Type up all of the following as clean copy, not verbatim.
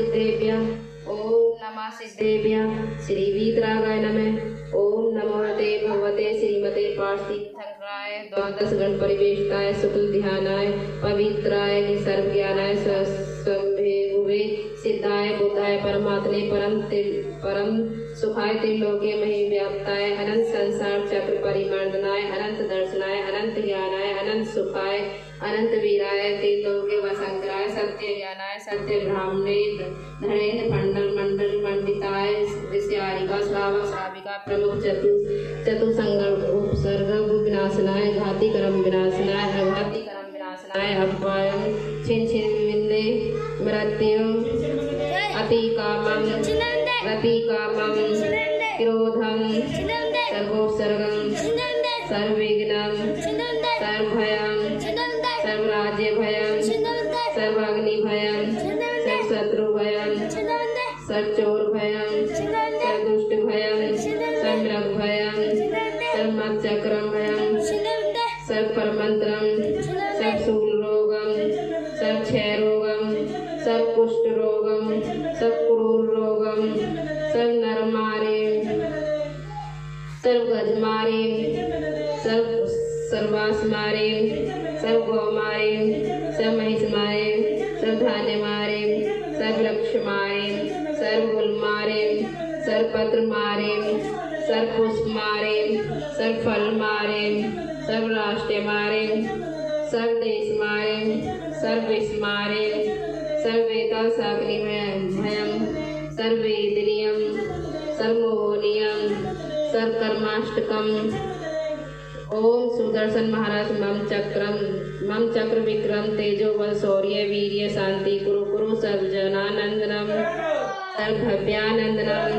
सिद्धेभ्यः ओम नमः सिद्धेभ्यः श्री वीतरागाय नमः। ओम नमो ते भगवते श्रीमते पार्थिवाय द्वादश गण परिवेष्टाय शुक्ल ध्यानाय पवित्राय निसर्ग ज्ञानाय स्वयंभुवे सिद्धाय बुद्धाय परमात्मे परम सुखाय त्रिलोके मही व्याप्ताय अनंत संसार चक्र परिमर्दनाय अनंत दर्शनाय अनंत ज्ञानाय अनंत सुखाय अनंत वीराय त्रिलोके वसंकराय सत्य ज्ञानाय सत्य ब्राह्मणे धनेन्द्र मंडल मंडिताय ऋषियारिका श्रावक श्राविका प्रमुख चतुसंग उपसर्ग विनाशनाय घाती कर्म विनाशनाय अघाती कर्म विनाशनाय अपवायम छिन छिन विंदे मृत्यु अति कामम क्रोधम सर्वोत्सर्गम सर्वविघ्नम सर्वभयम सर्वराज्य भयम सर्वाग्नि भयम सर्वशत्रु भयम सर्वचोर भयम सर्वदुष्ट भयम सर्वमृग भयम सर्वमत्चक्रम भयम सर्वपरमंत्रम सर्वशूल रोगम सर्वक्षय रोगम सर्वकुष्ठ रोगम सर्वक्रूर रोगम सर्वनरमारे सर्वगजमारे सर्वासमारे सर्वगौमारे सर्वमहिषमारे सर्वधान्यमारे सर्वलक्ष्यमारे सर्वगुलमारे सर्वपत्रमारे सर्वपुष्पमारे सर्वफलमारे सर्वराष्ट्रमारे सर्वदेशमारे सर्वविस्मारे सर्वेतासाग्निभयम सर्वेन्द्रियम सर्वमोहनीयम सर्वकर्माष्टकम। ओम सुदर्शन महाराज मम चक्र विक्रम तेजो बल शौर्य वीर्य शांति कुरु कुरु सर्वजनानंदनम सर्वभव्यानंदनम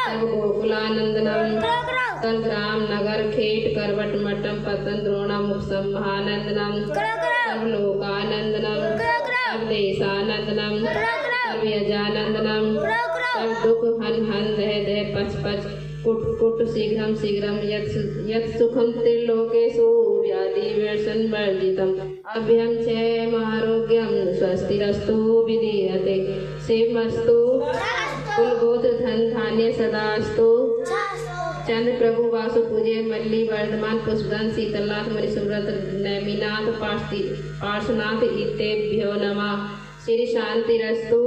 सर्वगोकुलानंदनम सर्वग्राम नगर खेट करवट मठम पतन द्रोणम उपसम महानंदनम सर्वलोकानंदनम सर्वदेशानंदनम सर्वयजानंदनम सर्वदुख हन हन दह दह पच पच कुट कुट शीघ्रम शीघ्रम यत् सुखम त्रिलोकेषु व्याधि व्यसन वर्जितम अभ्यम क्षेम आरोग्यम स्वस्तिरस्तु विधीयते शिवमस्तु कुलगोत्र धन धान्य सदास्तु चंद्र प्रभु वासु पूजे मल्ली वर्धमान पुष्पधन शीतलनाथ मणिसुव्रत नैमिनाथ पार्श्वनाथ इत्येभ्यो नमः। श्री शांतिरस्तु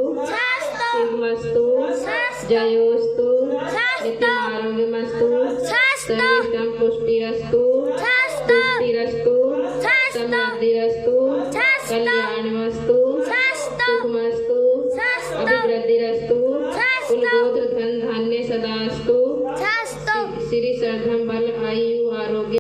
शिवमस्तु जयोस्तु नित्यमारोग्यमस्तु सर्वेषां पुष्टिरस्तु समृद्धिरस्तु कल्याणमस्तु सुखमस्तु अभिवृद्धिरस्तु कुलगोत्र धन धान्य सदास्तु श्री सर्धम बल आयु आरोग्य